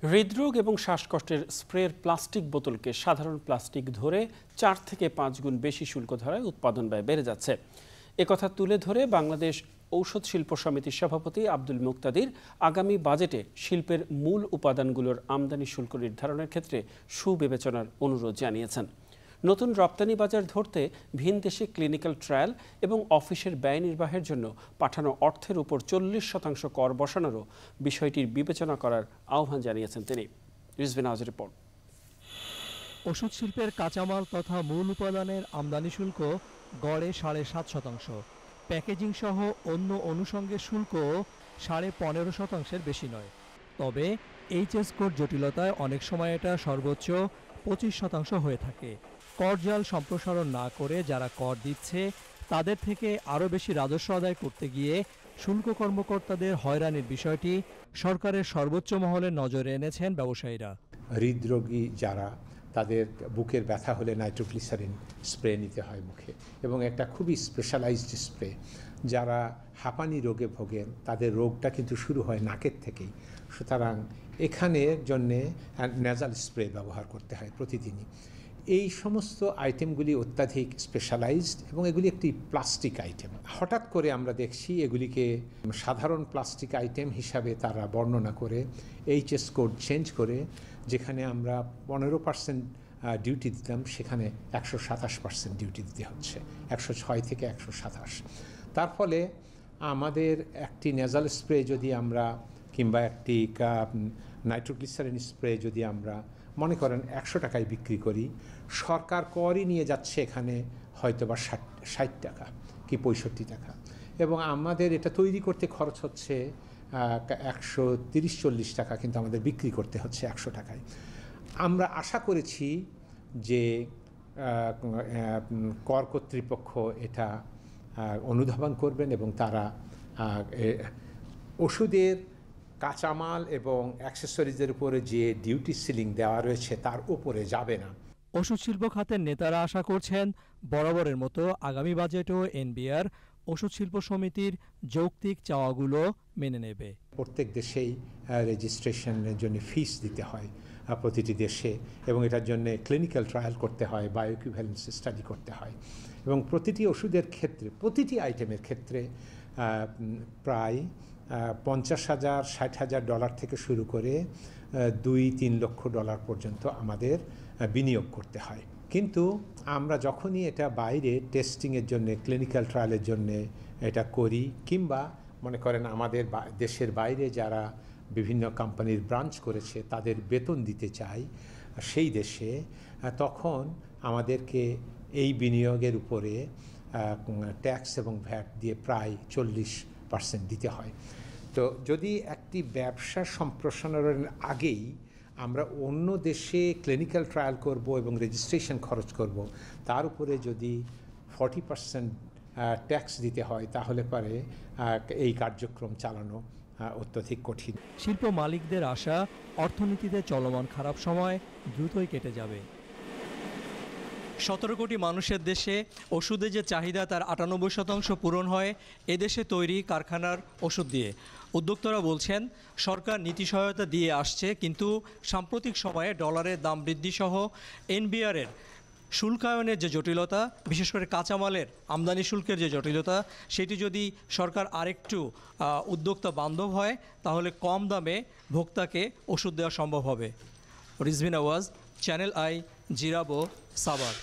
হৃদরোগ এবং শ্বাসকষ্টের স্প্রের প্লাস্টিক বোতলকে সাধারণ প্লাস্টিক ধরে 4 থেকে 5 গুণ বেশি শুল্ক ধরায় উৎপাদন ব্যয় বেড়ে যাচ্ছে। একথা তুলে ধরে বাংলাদেশ ঔষধ শিল্প সমিতির সভাপতি আব্দুল মুক্তাদির আগামী বাজেটে শিল্পের মূল উপাদানগুলোর আমদানি শুল্ক নির্ধারণের ক্ষেত্রে সুবিবেচনার অনুরোধ জানিয়েছেন। নতুন রপ্তানি বাজার ধরতে ভিনদেশে ক্লিনিক্যাল ট্রায়াল এবং অফিসের ব্যয় নির্বাহের জন্য পাঠানো অর্থের উপর 40% কর বসানোরও বিষয়টির বিবেচনা করার আহ্বান জানিয়েছেন তিনি। রিজভিন আওয়াজের রিপোর্ট। ওষুধ শিল্পের কাঁচামাল তথা মূল উপাদানের আমদানি শুল্ক গড়ে 7.5%। প্যাকেজিং সহ অন্য অনুষঙ্গের শুল্ক 15.5%-এর বেশি নয়। তবে এইচএস কোড জটিলতায় অনেক সময় এটা সর্বোচ্চ 25% হয়ে থাকে। করজাল সম্প্রসারণ না করে যারা কর দিচ্ছে তাদের থেকে আরও বেশি রাজস্ব আদায় করতে গিয়ে শুল্ক কর্মকর্তাদের হয়রানির বিষয়টি সরকারের সর্বোচ্চ মহলের নজরে এনেছেন ব্যবসায়ীরা। হৃদরোগী যারা, তাদের বুকের ব্যথা হলে নাইট্রোগ্লিসারিন স্প্রে নিতে হয় মুখে, এবং একটা খুবই স্পেশালাইজড স্প্রে। যারা হাঁপানি রোগে ভোগেন তাদের রোগটা কিন্তু শুরু হয় নাকের থেকেই, সুতরাং এখানের জন্যে নেজাল স্প্রে ব্যবহার করতে হয় প্রতিদিনই। এই সমস্ত আইটেমগুলি অত্যাধিক স্পেশালাইজড এবং এগুলি একটি প্লাস্টিক আইটেম। হঠাৎ করে আমরা দেখছি এগুলিকে সাধারণ প্লাস্টিক আইটেম হিসাবে তারা বর্ণনা করে এইচএস কোড চেঞ্জ করে, যেখানে আমরা 15% ডিউটি দিতাম সেখানে 127% ডিউটি দিতে হচ্ছে, 106 থেকে 127। তার ফলে আমাদের একটি নেজাল স্প্রে যদি আমরা কিংবা একটি নাইট্রোগ্লিসারিন স্প্রে যদি আমরা মনে করেন 100 টাকায় বিক্রি করি, সরকার করই নিয়ে যাচ্ছে এখানে হয়তো বা 60 টাকা কি 65 টাকা, এবং আমাদের এটা তৈরি করতে খরচ হচ্ছে 130-40 টাকা, কিন্তু আমাদের বিক্রি করতে হচ্ছে 100 টাকায়। আমরা আশা করেছি যে কর কর্তৃপক্ষ এটা অনুধাবন করবেন এবং তারা ওষুধের কাঁচামাল এবং অ্যাক্সেসরিজের উপরে যে ডিউটি সিলিং দেওয়া রয়েছে তার উপরে যাবে না। ওষুধ শিল্প খাতের নেতারা আশা করছেন বরাবরের মতো আগামী বাজেটও এনবিআর ওষুধ শিল্প সমিতির যৌক্তিক চাওয়াগুলো মেনে নেবে। প্রত্যেক দেশেই রেজিস্ট্রেশনের জন্য ফিস দিতে হয় প্রতিটি দেশে, এবং এটার জন্য ক্লিনিক্যাল ট্রায়াল করতে হয়, বায়োইকুইভ্যালেন্স স্টাডি করতে হয়, এবং প্রতিটি ওষুধের ক্ষেত্রে প্রতিটি আইটেমের ক্ষেত্রে প্রায় $50,000-60,000 থেকে শুরু করে $2-3 লক্ষ পর্যন্ত আমাদের বিনিয়োগ করতে হয়। কিন্তু আমরা যখনই এটা বাইরে টেস্টিংয়ের জন্য, ক্লিনিক্যাল ট্রায়ালের জন্য এটা করি, কিংবা মনে করেন আমাদের দেশের বাইরে যারা বিভিন্ন কোম্পানির ব্রাঞ্চ করেছে তাদের বেতন দিতে চাই সেই দেশে, তখন আমাদেরকে এই বিনিয়োগের উপরে ট্যাক্স এবং ভ্যাট দিয়ে প্রায় 40% দিতে হয়। তো যদি একটি ব্যবসা সম্প্রসারণের আগেই আমরা অন্য দেশে ক্লিনিক্যাল ট্রায়াল করব এবং রেজিস্ট্রেশন খরচ করব, তার উপরে যদি 40% ট্যাক্স দিতে হয়, তাহলে পরে এই কার্যক্রম চালানো অত্যধিক কঠিন। শিল্প মালিকদের আশা, অর্থনীতিতে চলমান খারাপ সময় দ্রুতই কেটে যাবে। 17 কোটি মানুষের দেশে ওষুধের যে চাহিদা তার 98% পূরণ হয় এদেশে তৈরি কারখানার ওষুধ দিয়ে। উদ্যোক্তারা বলছেন সরকার নীতি সহায়তা দিয়ে আসছে, কিন্তু সাম্প্রতিক সময়ে ডলারের দাম বৃদ্ধি সহ এনবিআরের শুল্কায়নের যে জটিলতা, বিশেষ করে কাঁচামালের আমদানি শুল্কের যে জটিলতা, সেটি যদি সরকার আরেকটু উদ্যোক্তা বান্ধব হয় তাহলে কম দামে ভোক্তাকে ওষুধ দেওয়া সম্ভব হবে। রিজভিন আওয়াজ, চ্যানেল আই, জিরাবো, সাভার।